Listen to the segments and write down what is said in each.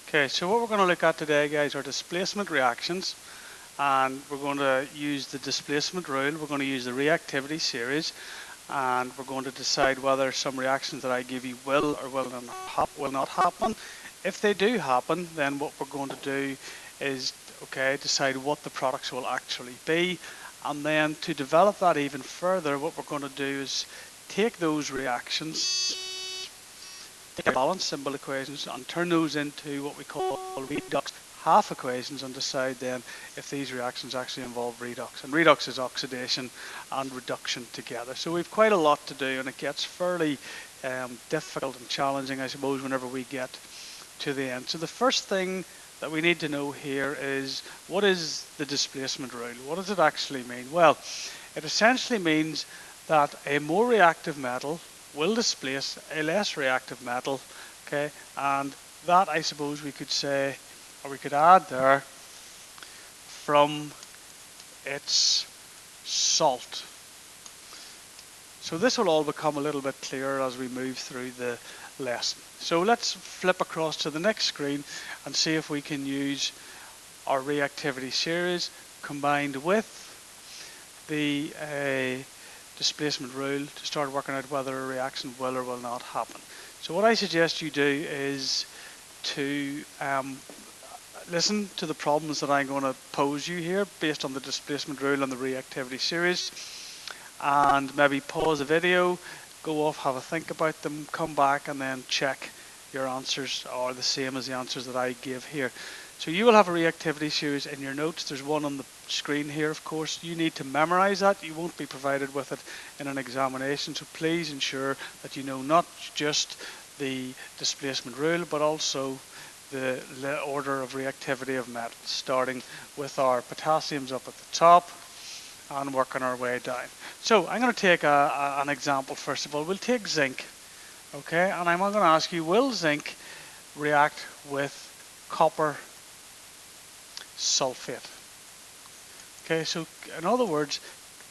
Okay, so what we're going to look at today, guys, are displacement reactions, and we're going to use the displacement rule. We're going to use the reactivity series, and we're going to decide whether some reactions that I give you will or will not happen. If they do happen, then what we're going to do is decide what the products will actually be, and then to develop that even further, what we're going to do is take those reactions, take balance symbol equations, and turn those into what we call redox half equations, and decide then if these reactions actually involve redox. And redox is oxidation and reduction together. So we've quite a lot to do, and it gets fairly difficult and challenging, I suppose, whenever we get to the end. So the first thing that we need to know here is, what is the displacement rule? What does it actually mean? Well, it essentially means that a more reactive metal will displace a less reactive metal, okay, and that, I suppose, we could say, or we could add there, from its salt. So this will all become a little bit clearer as we move through the lesson. So let's flip across to the next screen and see if we can use our reactivity series combined with the displacement rule to start working out whether a reaction will or will not happen. So what I suggest you do is to listen to the problems that I'm going to pose you here based on the displacement rule and the reactivity series, and maybe pause the video, go off, have a think about them, come back, and then check your answers are the same as the answers that I give here. So you will have a reactivity series in your notes. There's one on the screen here, of course. You need to memorize that. You won't be provided with it in an examination, so please ensure that you know not just the displacement rule, but also the order of reactivity of metals, starting with our potassiums up at the top and working our way down. So I'm going to take an example first of all. We'll take zinc, okay, and I'm going to ask you, will zinc react with copper sulfate? Okay, so in other words,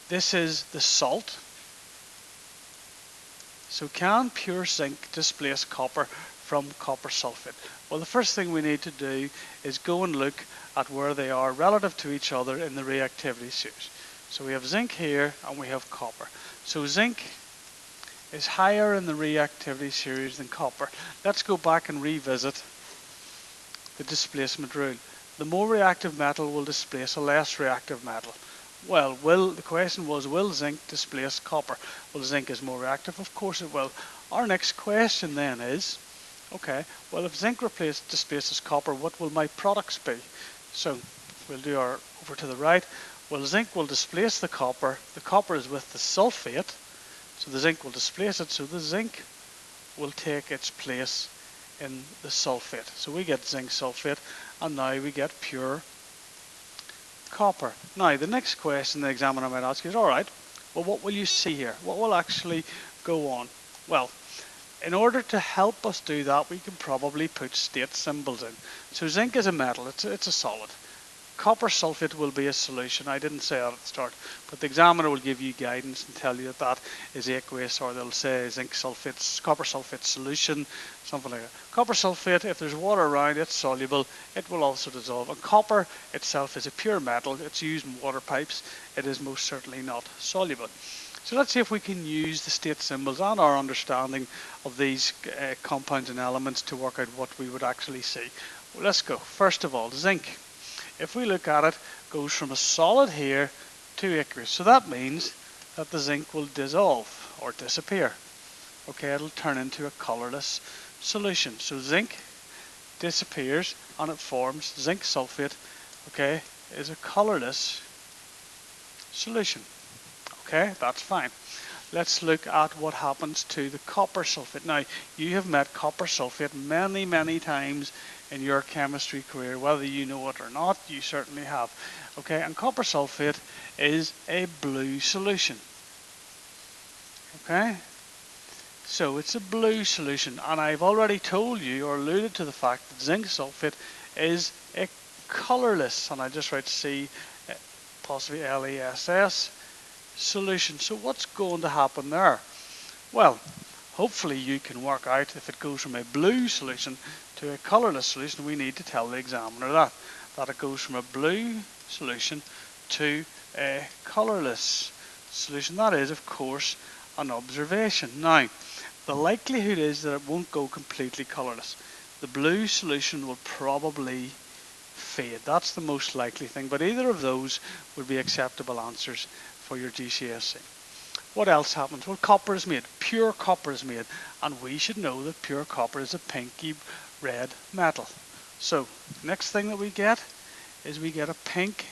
this is the salt. So can pure zinc displace copper from copper sulfate? Well, the first thing we need to do is go and look at where they are relative to each other in the reactivity series. So we have zinc here and we have copper. So zinc is higher in the reactivity series than copper. Let's go back and revisit the displacement rule. The more reactive metal will displace a less reactive metal. Well, the question was, will zinc displace copper? Well, zinc is more reactive, of course it will. Our next question then is, okay, well, if zinc displaces copper, what will my products be? So we'll do our over to the right. Well, zinc will displace the copper. The copper is with the sulfate, so the zinc will displace it, so the zinc will take its place in the sulfate. So we get zinc sulfate, and now we get pure copper. Now, the next question the examiner might ask you is, all right, well, what will you see here? What will actually go on? Well, in order to help us do that, we can probably put state symbols in. So zinc is a metal, it's a solid. Copper sulfate will be a solution. I didn't say that at the start, but the examiner will give you guidance and tell you that that is aqueous, or they'll say zinc sulfate, copper sulfate solution, something like that. Copper sulfate, if there's water around, it's soluble, it will also dissolve. And copper itself is a pure metal, it's used in water pipes, it is most certainly not soluble. So let's see if we can use the state symbols and our understanding of these compounds and elements to work out what we would actually see. Well, let's go. First of all, zinc. If we look at it, goes from a solid here to aqueous. So that means that the zinc will dissolve or disappear. Okay, it'll turn into a colorless solution. So zinc disappears and it forms zinc sulfate, okay, is a colorless solution. Okay, that's fine. Let's look at what happens to the copper sulfate. Now, you have met copper sulfate many, many times in your chemistry career, whether you know it or not, you certainly have. Okay, and copper sulfate is a blue solution. Okay, so it's a blue solution, and I've already told you or alluded to the fact that zinc sulfate is a colorless, and I just write C, possibly LESS, solution. So what's going to happen there? Well, hopefully you can work out if it goes from a blue solution to a colourless solution. We need to tell the examiner that it goes from a blue solution to a colourless solution. That is, of course, an observation. Now, the likelihood is that it won't go completely colourless. The blue solution will probably fade. That's the most likely thing, but either of those would be acceptable answers for your GCSE. What else happens? Well, copper is made. Pure copper is made, and we should know that pure copper is a pinky red metal. So, next thing that we get is we get a pink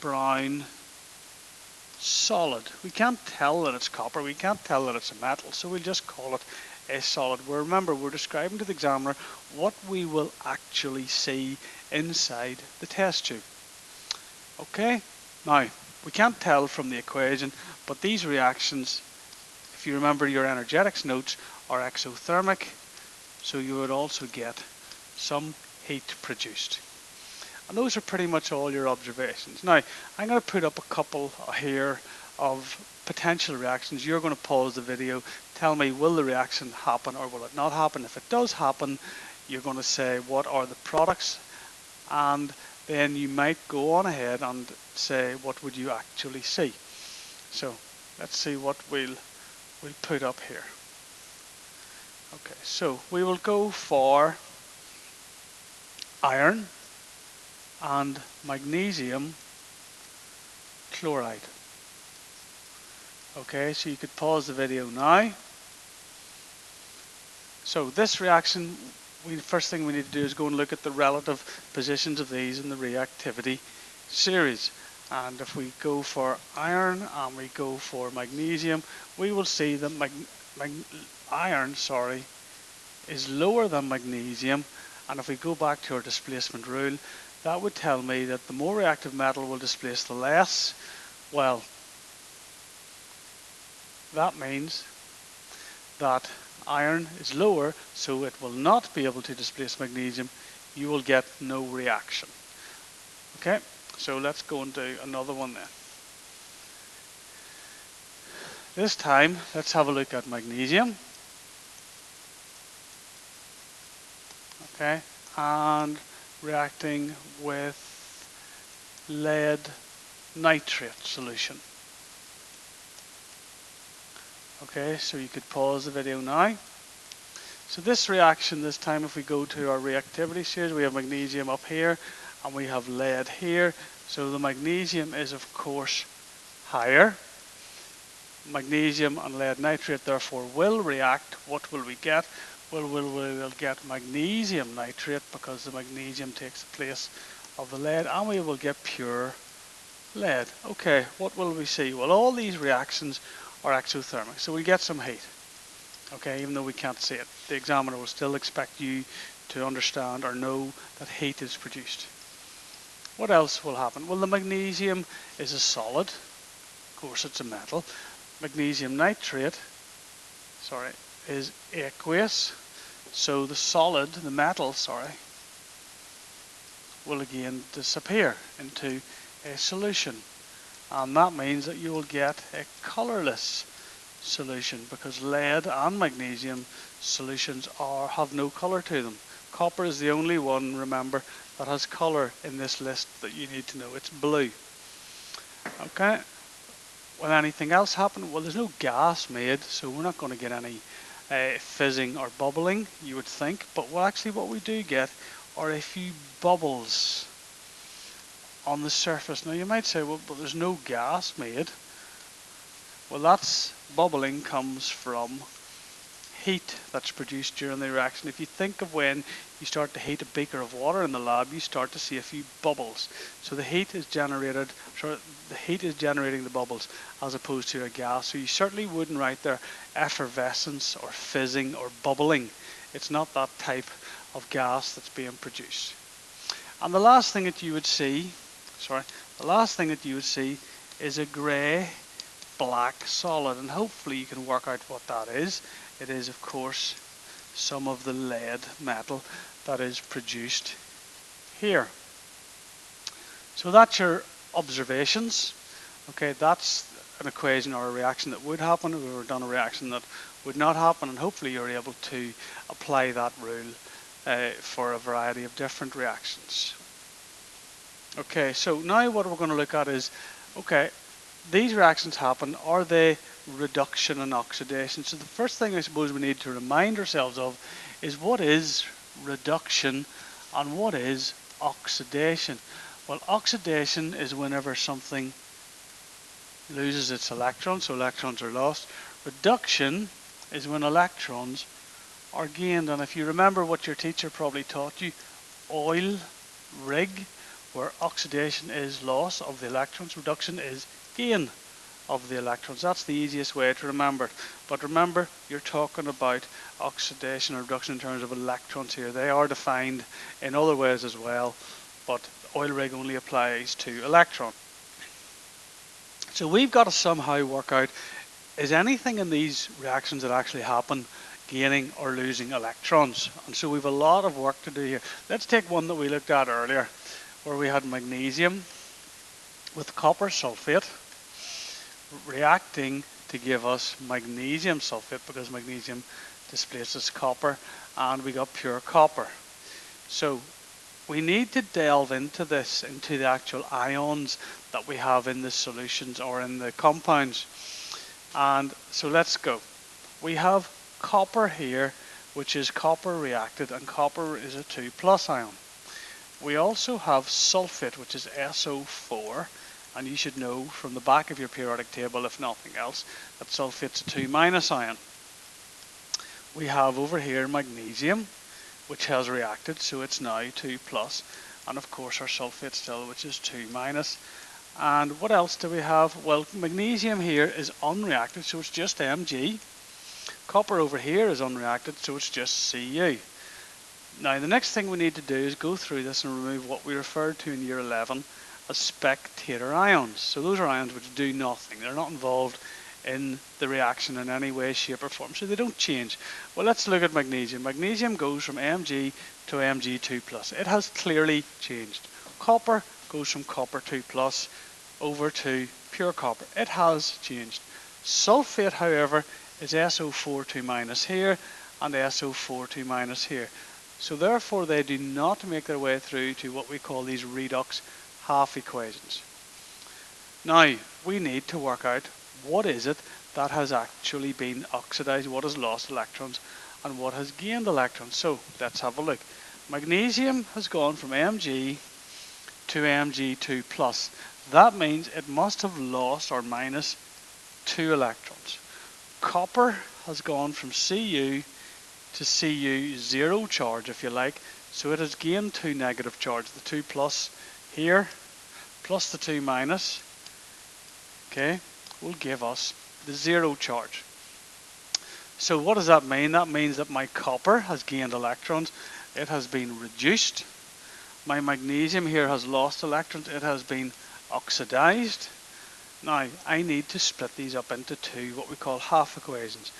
brown solid. We can't tell that it's copper, we can't tell that it's a metal, so we'll just call it a solid. Remember, we're describing to the examiner what we will actually see inside the test tube. Okay, now we can't tell from the equation, but these reactions, if you remember your energetics notes, are exothermic, so you would also get some heat produced. And those are pretty much all your observations. Now, I'm going to put up a couple here of potential reactions. You're going to pause the video, tell me will the reaction happen or will it not happen. If it does happen, you're going to say what are the products, and then you might go on ahead and say what would you actually see. So let's see what we'll put up here. Okay, so we will go for iron and magnesium chloride. Okay, so you could pause the video now. So this reaction, first thing we need to do is go and look at the relative positions of these in the reactivity series. And if we go for iron and we go for magnesium, we will see that iron is lower than magnesium. And if we go back to our displacement rule, that would tell me that the more reactive metal will displace the less. Well, that means that iron is lower, so it will not be able to displace magnesium. You will get no reaction. Okay, so let's go and do another one then. This time, let's have a look at magnesium. Okay, and reacting with lead nitrate solution. Okay, so you could pause the video now. So this reaction, this time if we go to our reactivity series, we have magnesium up here and we have lead here. So the magnesium is of course higher. Magnesium and lead nitrate therefore will react. What will we get? Well, we'll get magnesium nitrate because the magnesium takes the place of the lead, and we will get pure lead. Okay, what will we see? Well, all these reactions are exothermic, so we get some heat. Okay, even though we can't see it, the examiner will still expect you to understand or know that heat is produced. What else will happen? Well, the magnesium is a solid. Of course, it's a metal. Magnesium nitrate, is aqueous. So the solid, the metal, will again disappear into a solution. And that means that you will get a colourless solution because lead and magnesium solutions have no colour to them. Copper is the only one, remember, that has colour in this list that you need to know. It's blue. Okay. Will anything else happen? Well, there's no gas made, so we're not going to get any fizzing or bubbling, you would think. But actually what we do get are a few bubbles on the surface. Now you might say, well, but there's no gas made. Well, that's bubbling comes from heat that's produced during the reaction. If you think of when you start to heat a beaker of water in the lab, you start to see a few bubbles. So the heat is generating the bubbles as opposed to a gas. So you certainly wouldn't write there effervescence or fizzing or bubbling. It's not that type of gas that's being produced. And the last thing that you would see, is a grey black solid, and hopefully you can work out what that is. It is, of course, some of the lead metal that is produced here. So that's your observations. Okay, that's an equation or a reaction that would happen if we were done a reaction that would not happen, and hopefully you're able to apply that rule for a variety of different reactions. Okay, so now what we're going to look at is, okay, these reactions happen, are they reduction and oxidation? So the first thing I suppose we need to remind ourselves of is what is reduction and what is oxidation. Well, oxidation is whenever something loses its electrons, so electrons are lost. Reduction is when electrons are gained, and if you remember what your teacher probably taught you, oil rig, where oxidation is loss of the electrons, reduction is gain of the electrons. That's the easiest way to remember it. But remember, you're talking about oxidation or reduction in terms of electrons here. They are defined in other ways as well, but oil rig only applies to electron. So we've got to somehow work out, is anything in these reactions that actually happen gaining or losing electrons? And so we've a lot of work to do here. Let's take one that we looked at earlier, where we had magnesium with copper sulfate reacting to give us magnesium sulfate, because magnesium displaces copper, and we got pure copper. So we need to delve into this, into the actual ions that we have in the solutions or in the compounds. And so let's go. We have copper here, which is copper reacted, and copper is a 2+ ion. We also have sulfate, which is SO4, and you should know from the back of your periodic table, if nothing else, that sulfate's a 2- ion. We have over here magnesium, which has reacted, so it's now 2+, and of course our sulfate still, which is 2-. And what else do we have? Well, magnesium here is unreacted, so it's just Mg. Copper over here is unreacted, so it's just Cu. Now the next thing we need to do is go through this and remove what we referred to in year 11 as spectator ions. So those are ions which do nothing. They're not involved in the reaction in any way, shape or form, so they don't change. Well, let's look at magnesium. Magnesium goes from Mg to Mg2+. It has clearly changed. Copper goes from copper 2+ over to pure copper. It has changed. Sulfate, however, is SO4 2- here and SO4 2- here. So therefore they do not make their way through to what we call these redox half equations. Now we need to work out what is it that has actually been oxidized, what has lost electrons and what has gained electrons. So let's have a look. Magnesium has gone from Mg to Mg2+. That means it must have lost or minus 2 electrons. Copper has gone from Cu to Cu 0 charge, if you like, so it has gained 2 negative charge, the 2+ here plus the 2-, okay, will give us the 0 charge. So what does that mean? That means that my copper has gained electrons, it has been reduced. My magnesium here has lost electrons, it has been oxidized. Now I need to split these up into two, what we call half equations.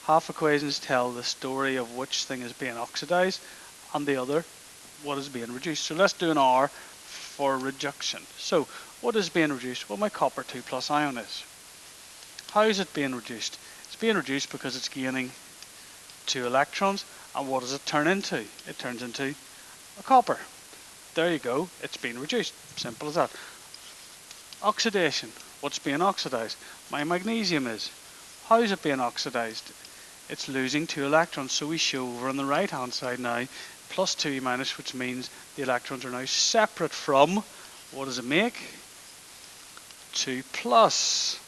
Half equations tell the story of which thing is being oxidized and the other what is being reduced. So let's do an R for reduction. So what is being reduced? Well, my copper 2+ ion is. How is it being reduced? It's being reduced because it's gaining 2 electrons, and what does it turn into? It turns into a copper. There you go, it's being reduced. Simple as that. Oxidation. What's being oxidized? My magnesium is. How is it being oxidized? It's losing 2 electrons, so we show over on the right hand side now plus 2-, which means the electrons are now separate from, what does it make? 2+.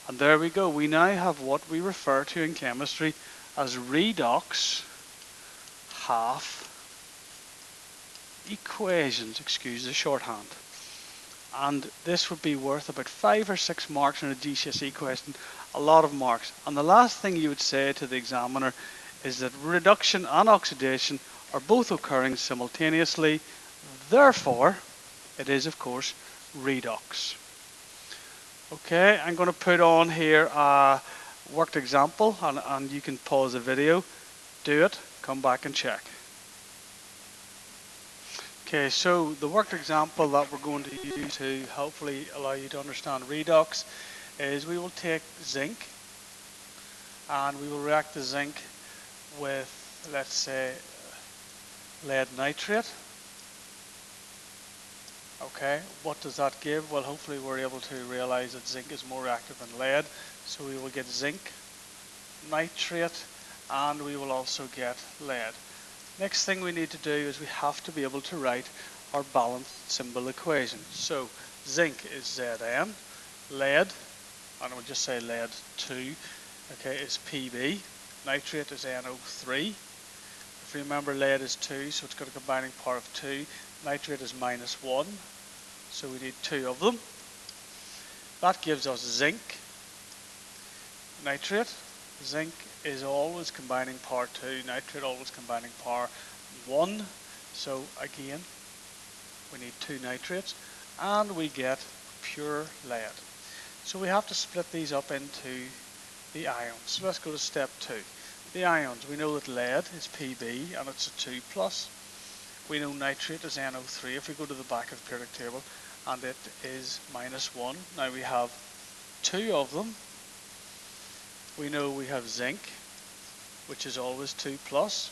And there we go, we now have what we refer to in chemistry as redox half equations, excuse the shorthand. And this would be worth about 5 or 6 marks in a GCSE question, a lot of marks. And the last thing you would say to the examiner is that reduction and oxidation are both occurring simultaneously, therefore it is of course redox. Okay, I'm going to put on here a worked example, and you can pause the video, do it, come back and check. Okay, so the worked example that we're going to use to hopefully allow you to understand redox is we will take zinc and we will react the zinc with, let's say, lead nitrate. Okay, what does that give? Well, hopefully we're able to realize that zinc is more reactive than lead, so we will get zinc nitrate and we will also get lead. Next thing we need to do is we have to be able to write our balanced symbol equation. So zinc is Zn, lead, and we'll just say lead 2, okay, is Pb, nitrate is NO3. If you remember, lead is 2, so it's got a combining power of 2. Nitrate is -1, so we need 2 of them. That gives us zinc nitrate. Zinc is always combining power 2, nitrate always combining power 1. So again, we need 2 nitrates, and we get pure lead. So we have to split these up into the ions. So let's go to step 2. The ions, we know that lead is Pb and it's a 2+. We know nitrate is NO3 if we go to the back of the periodic table, and it is -1. Now we have 2 of them. We know we have zinc, which is always 2+.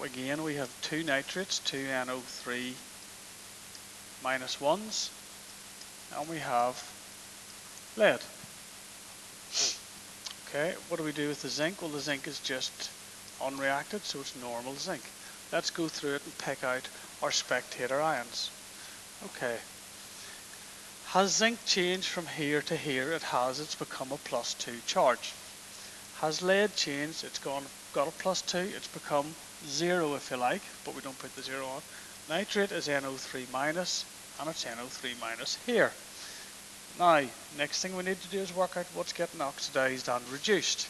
Again, we have 2 nitrates, 2 NO3 -1s, and we have lead. Okay, what do we do with the zinc? Well, the zinc is just unreacted, so it's normal zinc. Let's go through it and pick out our spectator ions. Okay. Has zinc changed from here to here? It has. It's become a +2 charge. Has lead changed? It's got a +2. It's become 0 if you like, but we don't put the 0 on. Nitrate is NO3-, and it's NO3- here. Now, next thing we need to do is work out what's getting oxidized and reduced.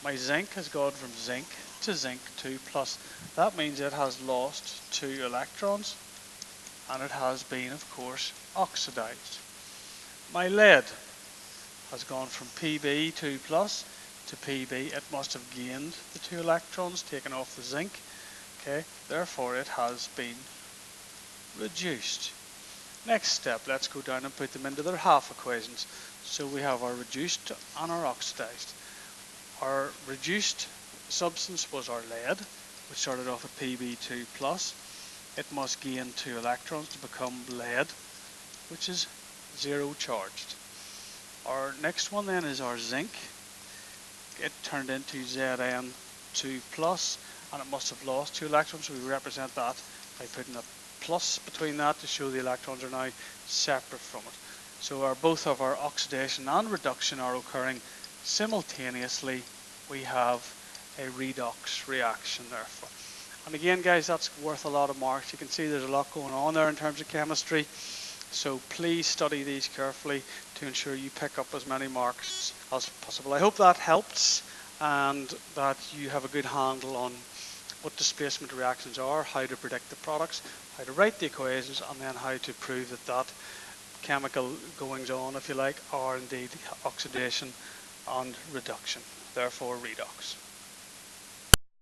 My zinc has gone from zinc to zinc 2+. That means it has lost 2 electrons, and it has been, of course, oxidized. My lead has gone from Pb 2+ to Pb. It must have gained the 2 electrons taken off the zinc. Okay, therefore it has been reduced. Next step, let's go down and put them into their half equations. So we have our reduced and our oxidized. Our reduced substance was our lead, which started off at Pb2+. It must gain 2 electrons to become lead, which is 0 charged. Our next one then is our zinc. It turned into Zn2+, and it must have lost 2 electrons, so we represent that by putting a plus between that to show the electrons are now separate from it. So both of our oxidation and reduction are occurring simultaneously. We have a redox reaction therefore. And again, guys, that's worth a lot of marks. You can see there's a lot going on there in terms of chemistry. So please study these carefully to ensure you pick up as many marks as possible. I hope that helps and that you have a good handle on what displacement reactions are, how to predict the products, how to write the equations, and then how to prove that that chemical goings on, if you like, are indeed oxidation and reduction, therefore redox.